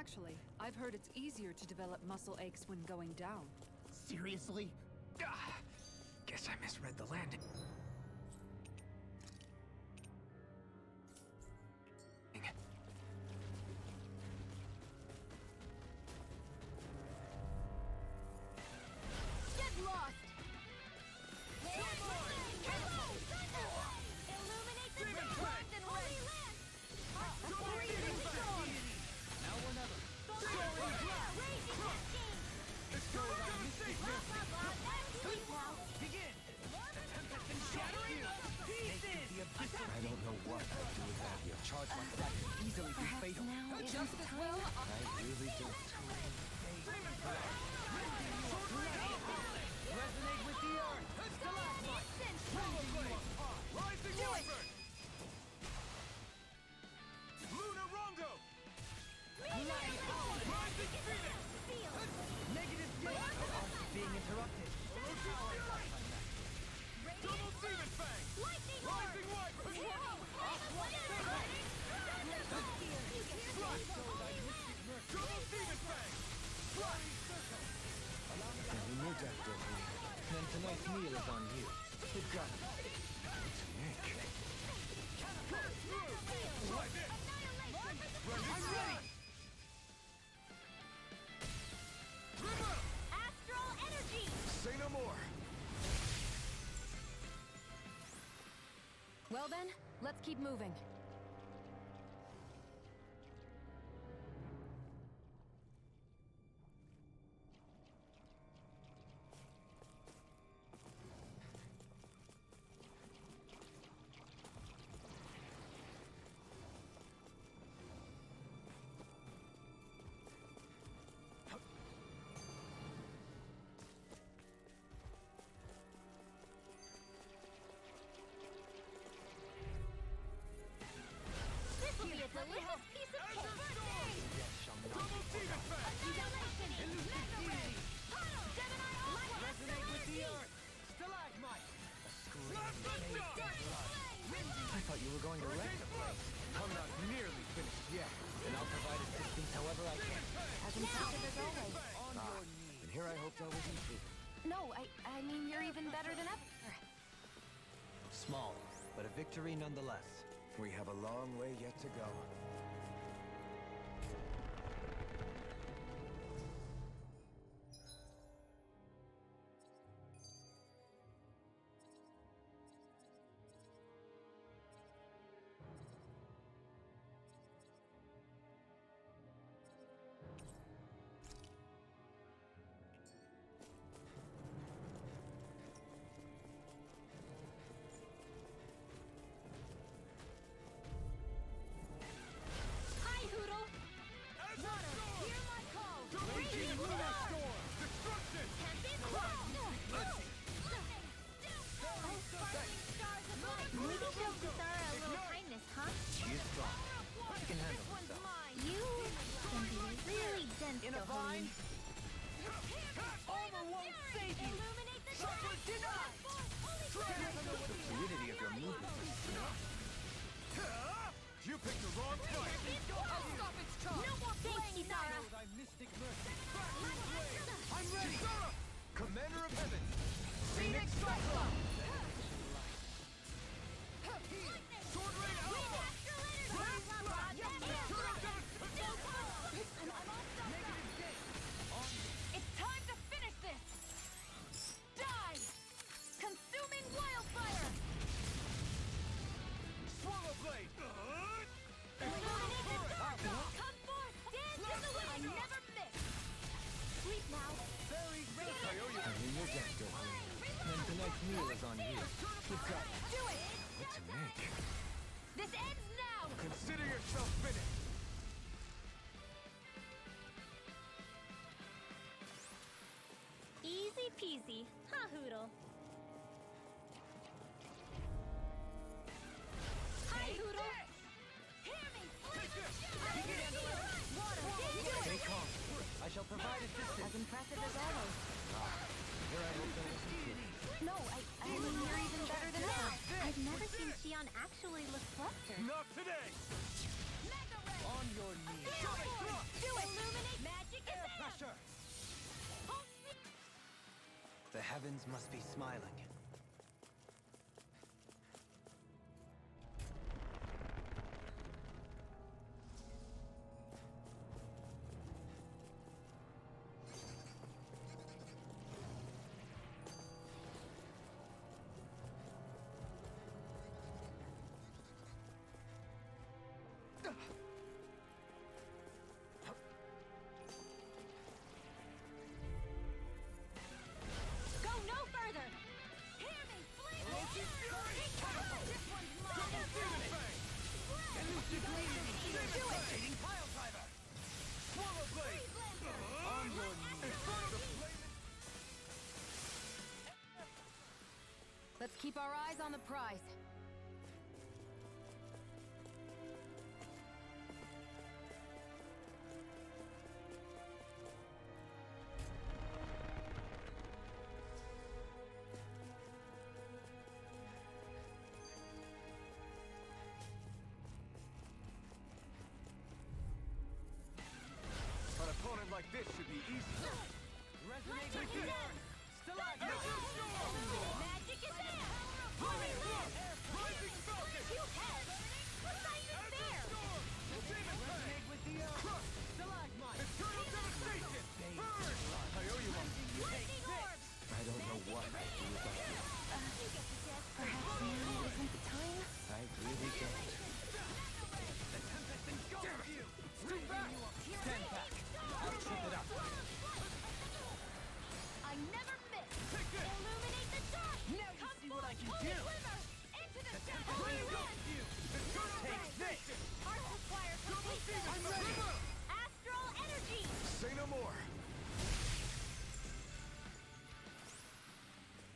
Actually, I've heard it's easier to develop muscle aches when going down. Seriously? Guess I misread the landing. Get lost! Illuminate the ground and holy land! Breathing storm! Now or never. Raging cascade! Let's go! Sleep now! Begin! Shattering pieces! I don't know what I'd do without you. Charge like that could easily be Perhaps fatal. now is Just the as time? well. I really don't. Resonate with the earth. Stalagmite. Rising Do it! Wyvern! Luna Rondo! Rising Phoenix! Negative gate. Being interrupted. Double Demon Fang! Lightning Rising Wyvern! Double Demon Fang! In your death, Dahnan. Then tonight's meal is on you. You've got it. It's Nick. Right in! I'm ready! Repel! Astral energy! Say no more! Well then, let's keep moving. This will be a delicious piece of cake! Double Demon Fang! Annihilation! Mega Ray! Tunnel! Gemini Ultra! Resonate with the earth. Stalagmite. Blast the shot! I thought you were going to wreck the place. I'm not nearly finished yet. And I'll provide assistance however I can. As impressive as always. On your knees. And here I hoped I was improving. No, I mean you're even better than ever. Small, but a victory nonetheless. We have a long way yet to go. Hear my call! Raging Luna Storm! Destruction! Can't be sparkling stars of light! Maybe show Kusara a little kindness, huh? She is strong. She can handle This one's herself. mine! You can be really dense, In a vine? Armor won't save you! Illuminate the Suffer denied! The fluidity of your movement. You picked the wrong fight! I'll stop its charge! No more playing, Kisara! Thy mystic mercy. I'm ready! Kisara! Commander of Heaven! Phoenix Cyclone! Sword Rain Alpha! It's time to finish this! Die! Consuming wildfire! Swallow Blade! Illuminated dark! Come forth! Dance in the wind! I never miss! Sleep now! Very good. And in your death, Dahnan. Then tonight's meal is on you. You've got it. Do it! What to make? This ends now! Consider yourself finished! Easy peasy, huh, Hoodle? Hi, Hoodle! Hear me! Stay calm. I shall provide assistance. As impressive as always. Here I hope that was improved. No, I mean you're even better than ever. I've never seen Shionne actually look flustered. Not today! On your knees. Do it! heavens must be smiling. Go no further! Hear me, flee! This one's mine! Do it! Pile driver! Swallow blade! On your Let's keep our eyes on the prize. An opponent like this should be easy. Resonate Magic with is the in! Stalaglia! Magic is there! Holy Lord! Rising Falcon! You head! What's not even fair? Resonate with the Stalagmite! Eternal devastation! Burn! I owe you one. Lightning orb! I don't know what I do without you. You get the death. Perhaps now isn't the time? I really don't. The tempest engulfs you! Stay back! Stand back! I'll trip it up! I never miss! Take this! Illuminate the dark! Now you see what I can Holy do! Swimmer! Into the shadows! Rain Run! engulfs you! Eternal Take this! devastation! Heart requires completion! I'm ready! Astral energy! Say no more!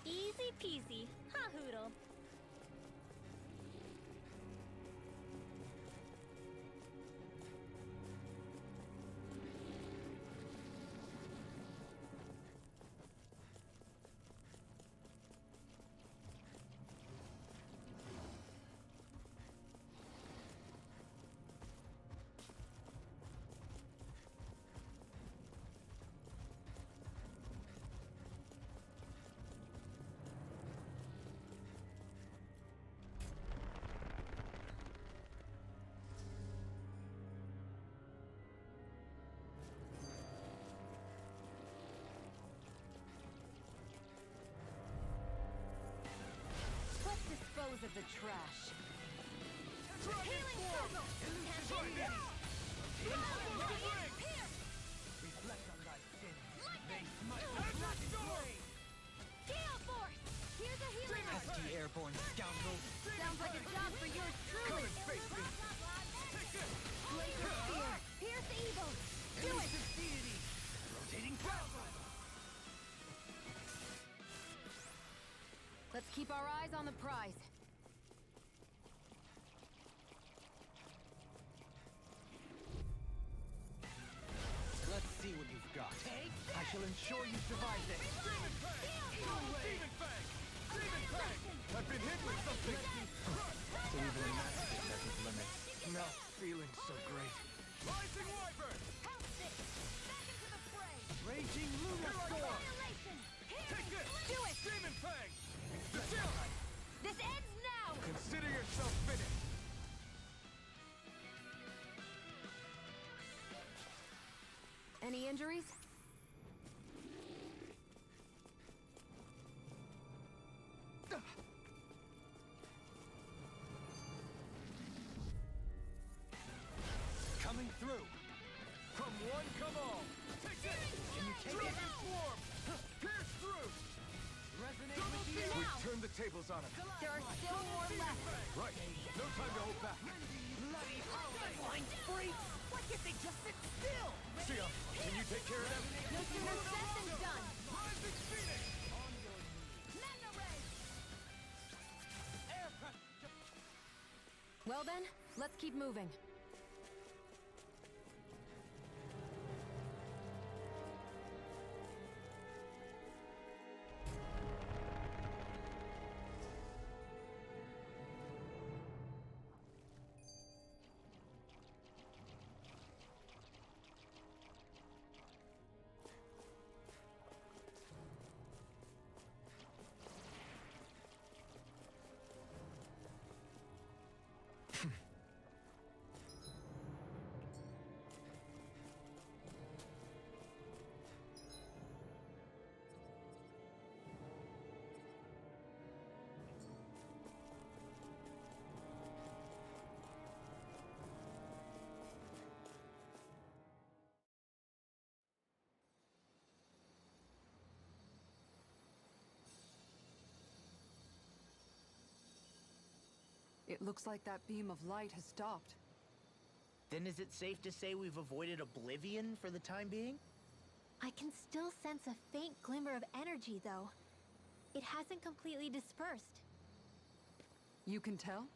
Easy peasy. Ha hoodle. Let's dispose of the trash. Healing circle! Tempest! Reflect on thy sins. Lightning! Smite. Gale force! Here's a healing orb! Pesky airborne scoundrel. Sounds like a job for yours Come truly. and face me! Take this! Laser spear. Pierce the evil! Do it! Deity. Rotating Falcon. Let's keep our eyes on the prize. Let's see what you've got. I shall ensure you survive this. Demon Fang! Demon Fang! Demon Fang! I've been hit with something! So even a master has his limits. Not feeling so great. Rising Wyvern! House it! Back into the fray! Raging Lunar Storm. Annihilation! Here! Take this! Do it! Demon Fang! The chill! This ends now! Consider yourself finished! Any injuries? Coming through. Come one, come all! Take this! Can you take Dragon it? Swarm! Pierce through! Resonate Double with the team! Now! We've turned the tables on him. There are still more left. Right. No time to hold back. bloody blind freaks! Why can't they just sit still? Shionne, can you take care of them? No sooner said than done. Rising Phoenix! Mega ray! Air pressure! Well then, let's keep moving. It looks like that beam of light has stopped. Then is it safe to say we've avoided oblivion for the time being? I can still sense a faint glimmer of energy, though. It hasn't completely dispersed. You can tell?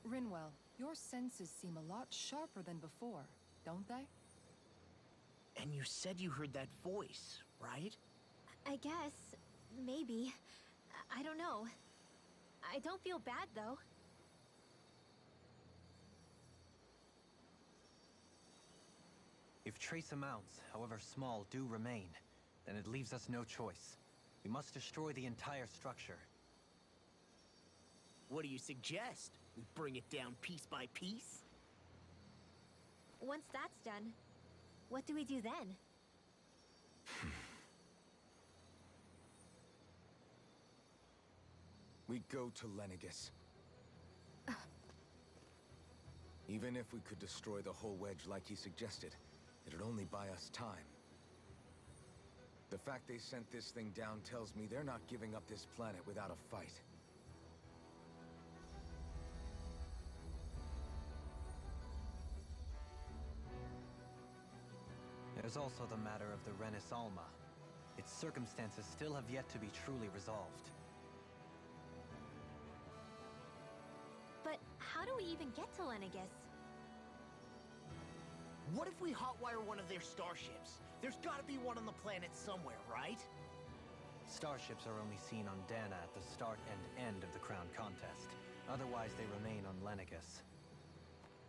Rinwell, your senses seem a lot sharper than before, don't they? And you said you heard that voice, right? I guess. Maybe. I don't know. I don't feel bad, though. If trace amounts, however small, do remain, then it leaves us no choice. We must destroy the entire structure. What do you suggest? We bring it down piece by piece? Once that's done, what do we do then? We go to Lenegis. Even if we could destroy the whole wedge like he suggested, it'd only buy us time. The fact they sent this thing down tells me they're not giving up this planet without a fight. There's also the matter of the Renis Alma. Its circumstances still have yet to be truly resolved. But how do we even get to Lenegis? What if we hotwire one of their starships? There's gotta be one on the planet somewhere, right? Starships are only seen on Dahnan at the start and end of the Crown contest. Otherwise, they remain on Lenegis.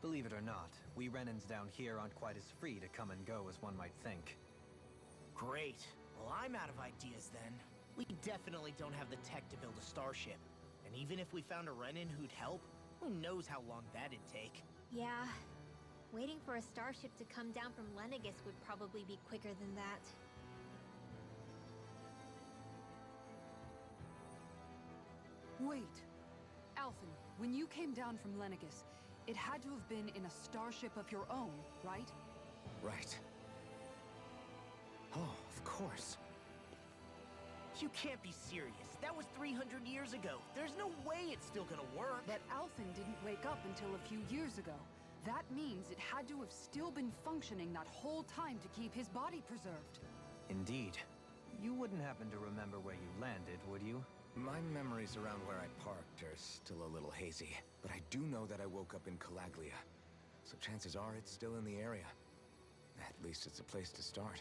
Believe it or not, we Renans down here aren't quite as free to come and go as one might think. Great. Well, I'm out of ideas then. We definitely don't have the tech to build a starship. And even if we found a Renan who'd help, who knows how long that'd take. Yeah. Waiting for a starship to come down from Lenegis would probably be quicker than that. Wait. Alphen, when you came down from Lenegis, it had to have been in a starship of your own, right? Right. Oh, of course. You can't be serious. That was 300 years ago. There's no way it's still gonna work. But Alphen didn't wake up until a few years ago. That means it had to have still been functioning that whole time to keep his body preserved. Indeed. You wouldn't happen to remember where you landed, would you? My memories around where I parked are still a little hazy, but I do know that I woke up in Calaglia, so chances are it's still in the area. At least it's a place to start.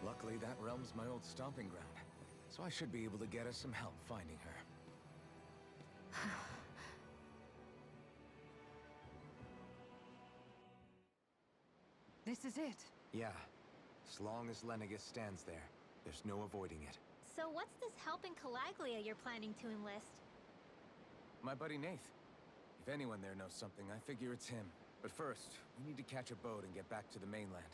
Luckily, that realm's my old stomping ground, so I should be able to get us some help finding her. This is it. Yeah, as long as Lenegis stands there, there's no avoiding it. So what's this help in Calaglia you're planning to enlist? My buddy Nath. If anyone there knows something, I figure it's him. But first, we need to catch a boat and get back to the mainland.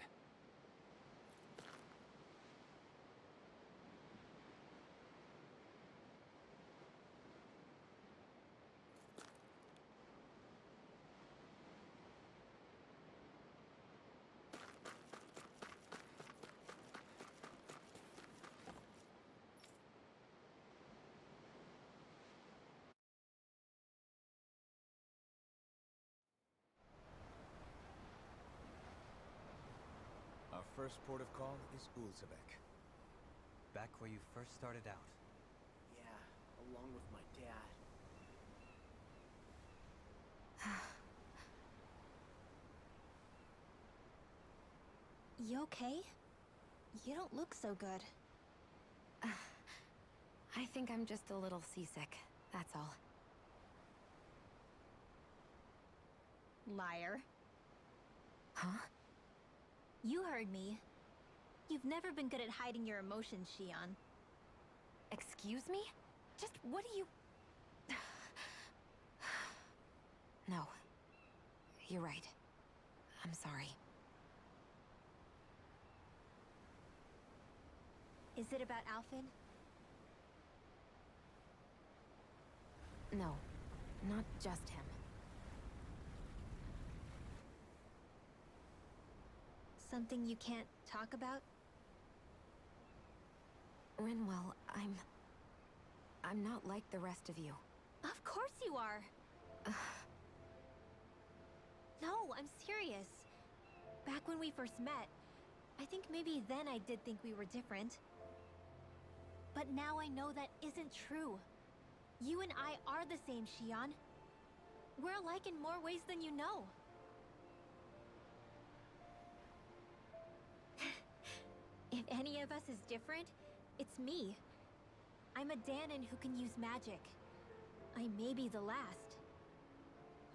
Our first port of call is Balseph. Back where you first started out. Yeah, along with my dad. You okay? You don't look so good. I think I'm just a little seasick, that's all. Liar. Huh? You heard me. You've never been good at hiding your emotions, Shionne. Excuse me? Just what do you... No. You're right. I'm sorry. Is it about Alphen? No. Not just him. Something you can't talk about? Rinwell, I'm not like the rest of you. Of course you are. No, I'm serious. Back when we first met, I think maybe then I did think we were different. But now I know that isn't true. You and I are the same, Shionne. We're alike in more ways than you know. If any of us is different, it's me. I'm a Dahnan who can use magic. I may be the last.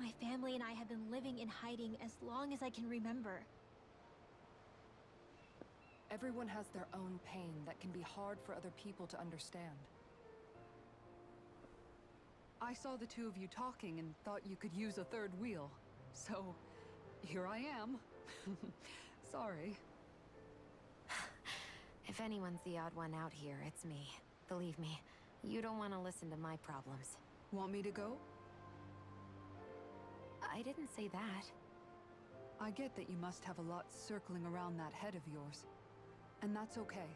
My family and I have been living in hiding as long as I can remember. Everyone has their own pain that can be hard for other people to understand. I saw the two of you talking and thought you could use a third wheel. So, here I am. Sorry. If anyone's the odd one out here, it's me. Believe me, you don't want to listen to my problems. Want me to go? I didn't say that. I get that you must have a lot circling around that head of yours. And that's okay.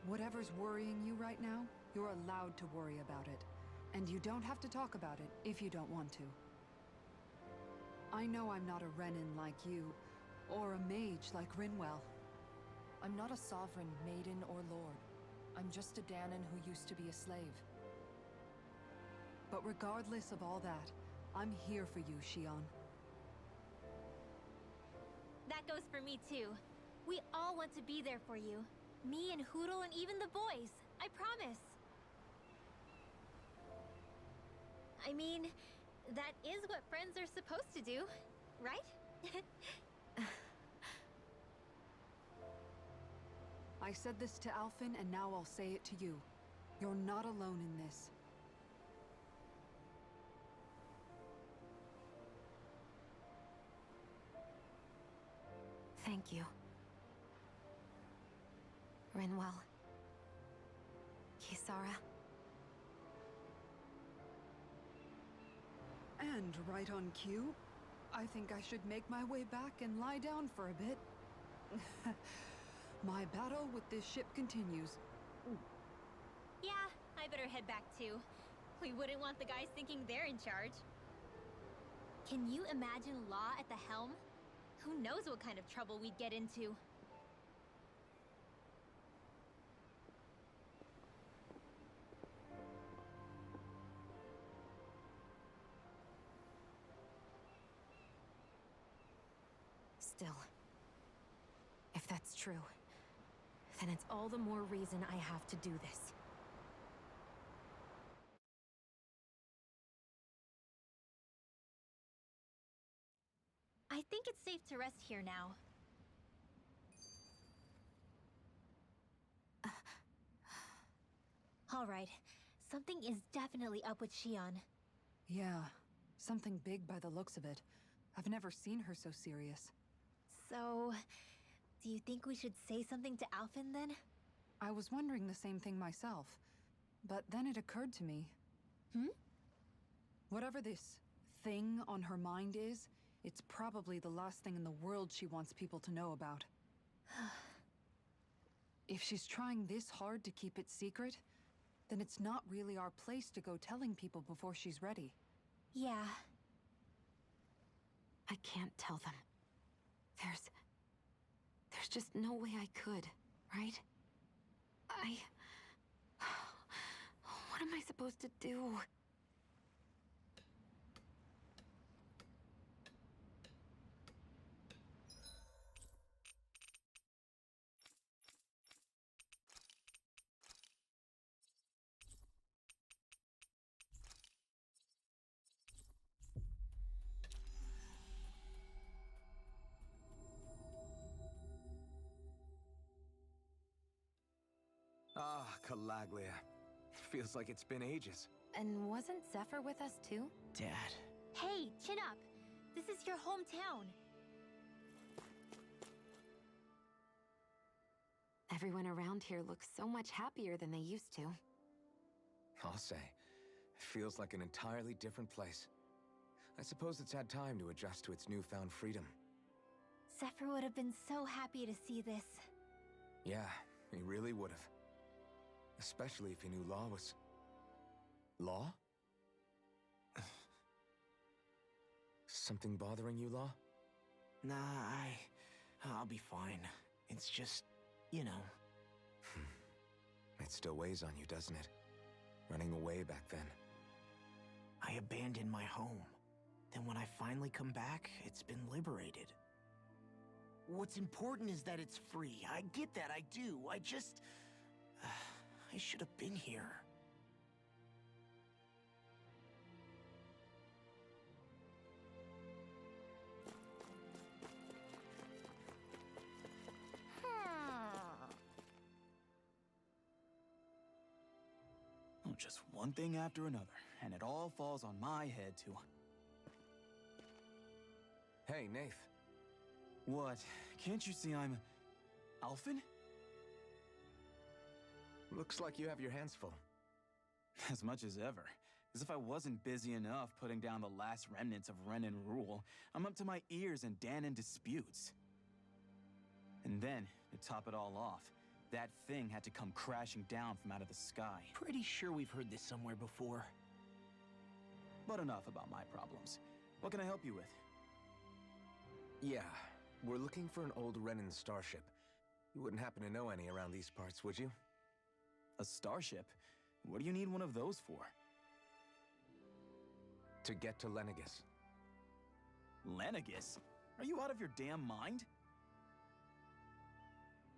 Whatever's worrying you right now, you're allowed to worry about it. And you don't have to talk about it if you don't want to. I know I'm not a Renan like you, or a mage like Rinwell. I'm not a sovereign, maiden, or lord. I'm just a Dahnan who used to be a slave. But regardless of all that, I'm here for you, Shionne. That goes for me too. We all want to be there for you. Me and Hootle and even the boys. I promise. I mean, that is what friends are supposed to do, right? I said this to Alphen, and now I'll say it to you. You're not alone in this. Thank you. Rinwell. Kisara. And right on cue, I think I should make my way back and lie down for a bit. My battle with this ship continues. Yeah, I better head back too. We wouldn't want the guys thinking they're in charge. Can you imagine Law at the helm? Who knows what kind of trouble we'd get into? Still, if that's true, then it's all the more reason I have to do this. I think it's safe to rest here now. All right, something is definitely up with Shionne. Yeah, something big by the looks of it. I've never seen her so serious. So, do you think we should say something to Alphen then? I was wondering the same thing myself, but then it occurred to me. Whatever this thing on her mind is, it's probably the last thing in the world she wants people to know about. If she's trying this hard to keep it secret, then it's not really our place to go telling people before she's ready. Yeah. I can't tell them. There's just no way I could, right? What am I supposed to do? Ah, Calaglia. Feels like it's been ages. And wasn't Zephyr with us too? Dad. Hey, chin up. This is your hometown. Everyone around here looks so much happier than they used to. I'll say. It feels like an entirely different place. I suppose it's had time to adjust to its newfound freedom. Zephyr would have been so happy to see this. Yeah, he really would have. Especially if he knew Law was... Law? Something bothering you, Law? Nah, I'll be fine. It's just, you know. It still weighs on you, doesn't it? Running away back then. I abandoned my home. Then when I finally come back, it's been liberated. What's important is that it's free. I get that, I do. I just... I should have been here. Oh, just one thing after another, and it all falls on my head to... Hey, Nath. What? Can't you see I'm... Alphen? Looks like you have your hands full. As much as ever. As if I wasn't busy enough putting down the last remnants of Renan rule, I'm up to my ears in Dahnan disputes. And then, to top it all off, that thing had to come crashing down from out of the sky. Pretty sure we've heard this somewhere before. But enough about my problems. What can I help you with? Yeah, we're looking for an old Renan starship. You wouldn't happen to know any around these parts, would you? A starship? What do you need one of those for? To get to Lenegis. Lenegis? Are you out of your damn mind?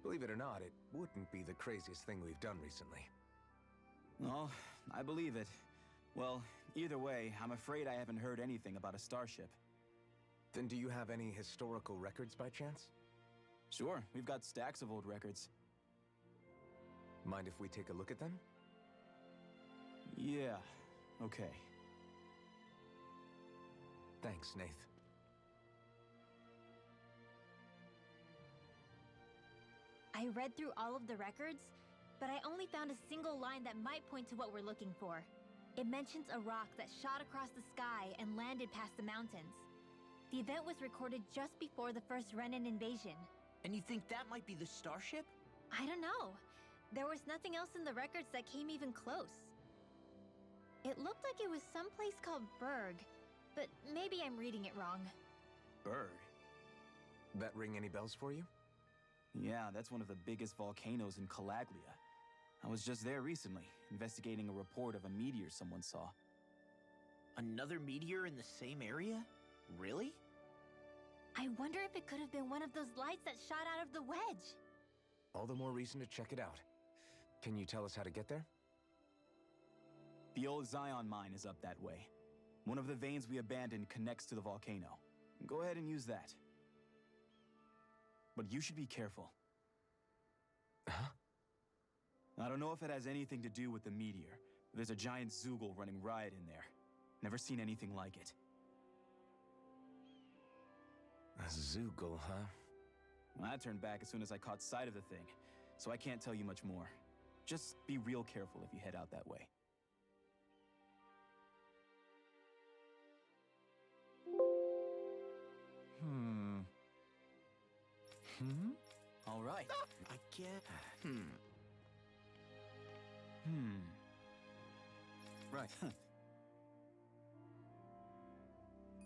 Believe it or not, it wouldn't be the craziest thing we've done recently. Oh, I believe it. Well, either way, I'm afraid I haven't heard anything about a starship. Then do you have any historical records by chance? Sure, we've got stacks of old records. Mind if we take a look at them? Yeah, okay. Thanks, Nath. I read through all of the records, but I only found a single line that might point to what we're looking for. It mentions a rock that shot across the sky and landed past the mountains. The event was recorded just before the first Renan invasion. And you think that might be the starship? I don't know. There was nothing else in the records that came even close. It looked like it was someplace called Berg, but maybe I'm reading it wrong. Berg? That ring any bells for you? Yeah, that's one of the biggest volcanoes in Calaglia. I was just there recently, investigating a report of a meteor someone saw. Another meteor in the same area? Really? I wonder if it could have been one of those lights that shot out of the wedge. All the more reason to check it out. Can you tell us how to get there? The old Zion mine is up that way. One of the veins we abandoned connects to the volcano. Go ahead and use that. But you should be careful. Huh? I don't know if it has anything to do with the meteor. There's a giant Zoogle running riot in there. Never seen anything like it. A Zoogle, huh? I turned back as soon as I caught sight of the thing, so I can't tell you much more. Just be real careful if you head out that way. All right. I can't... Right.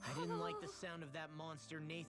I didn't like the sound of that monster Nathan